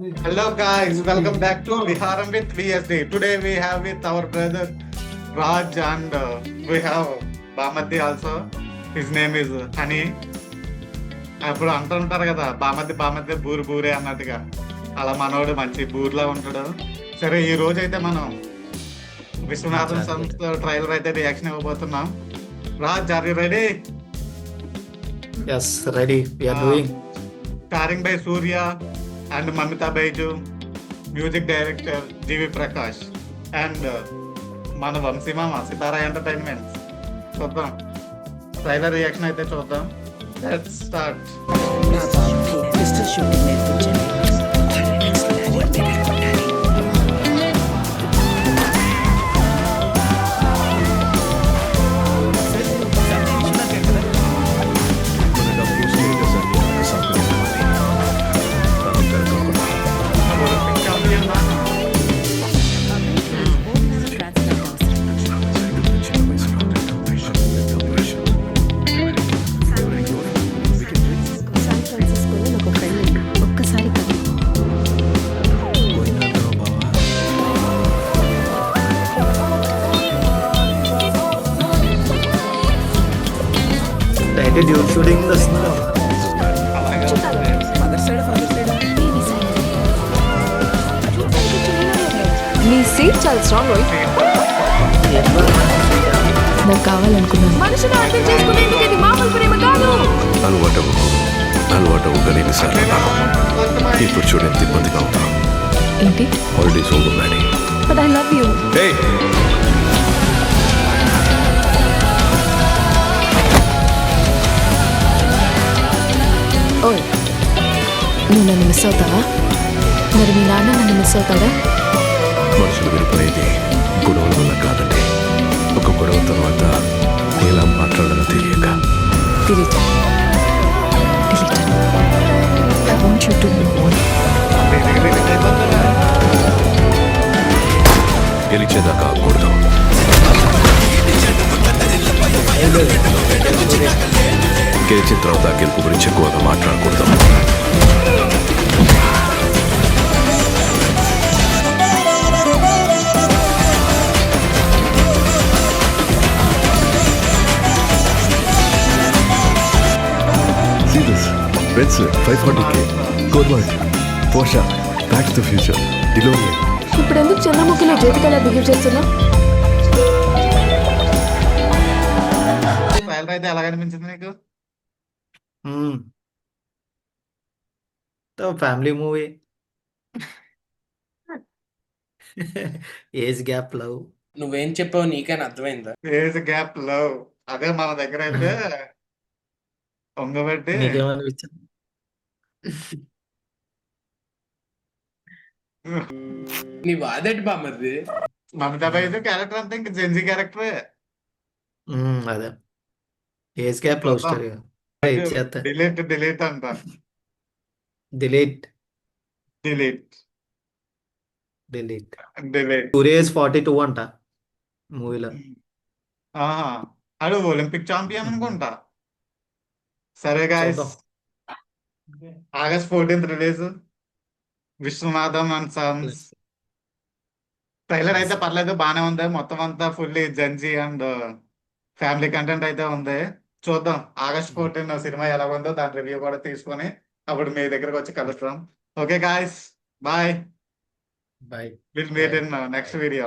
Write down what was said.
Hello guys, welcome back to Viharam with VSD. Today we have with our brother Raj and we have Bamati also. His name is Hani. అప్పుడు అంటుంటారు కదా బామతి బూరు బూరే అన్నట్టుగా, అలా మనోడు మంచి బూర్లా ఉంటాడు. సరే, ఈ రోజు అయితే మనం విశ్వనాథన్ సంస్థ ట్రైలర్ అయితే రియాక్షన్ ఇవ్వబోతున్నాం. Raj, are you ready? Yes, ready. We are doing. Starring by Surya and Mamita Baiju, music director GV Prakash and మన వంశీమామ సితారా ఎంటర్టైన్మెంట్స్. చూద్దాం, ట్రైలర్ రియాక్షన్ అయితే చూద్దాం. Let's start. Did you shooting the snow? నీ seat చాలా strong. నాకు కావాలనుకున్నాను. మనుషులు అర్థం చేసుకునేందుకు ఇది మామూలు ప్రేమ కాదు. అలవాటు ఎన్నిసార్లు ఇప్పుడు చూడు ఎంత ఇబ్బందిగా ఉంటాం. ఏంటి? Holidays over daddy. But I love you. ఓయ్, నువ్వు నన్ను మిస్ అవుతావా? మరి మీ నాన్న నన్ను మిస్ అవుతాడా? మనుషులు విడిపోయేది గొడవల వల్ల కాదండి. ఒక గొడవ తర్వాత ఎలా మాట్లాడాలో తెలియక. గెలిచేదాకా ఆగకూడదు. గెలిచిన తర్వాత గెలుపు గురించి ఎక్కువగా మాట్లాడకూడదు. See this, Benz 540K, Corvette, Porsche, Back to the Future, DeLorean. ఇప్పుడు ఎందుకు చంద్రముఖిలో జ్యోతికలా బిహేవ్ చేస్తున్నా? ట్రైలర్ అయితే ఎలా అనిపించింది నీకు? Family movie. Age gap love. నువ్వేం చెప్పావు నీకైనా అర్థమైందా? ఏజ్ గ్యాప్ లవ్ అదే మన దగ్గర అయితే పొంగబెట్టి నీకేమనిపించింది? నీ వాదేటి బామ్మది. మమతా బైజు క్యారెక్టర్ అంతా ఇంకా జెన్జీ క్యారెక్టరే. అదే age gap love story. Delete అంట. Delete delete delete. Delete. Surya age 42 అంట మూవీలో. అడు ఒలింపిక్ ఛాంపియన్ అనుకుంటా. సరే guys, August 14th release Viswanatham and sons. Trailer అయితే పర్లేదు, బానే ఉంది. మొత్తం అంతా fully Gen Z and family content అయితే ఉంది. చూద్దాం ఆగస్ట్ 14 సినిమా ఎలా ఉందో దాని రివ్యూ కూడా తీసుకొని అప్పుడు మీ దగ్గరకు వచ్చి కలుస్తాం. Okay guys, bye. Bye. Will meet in next video.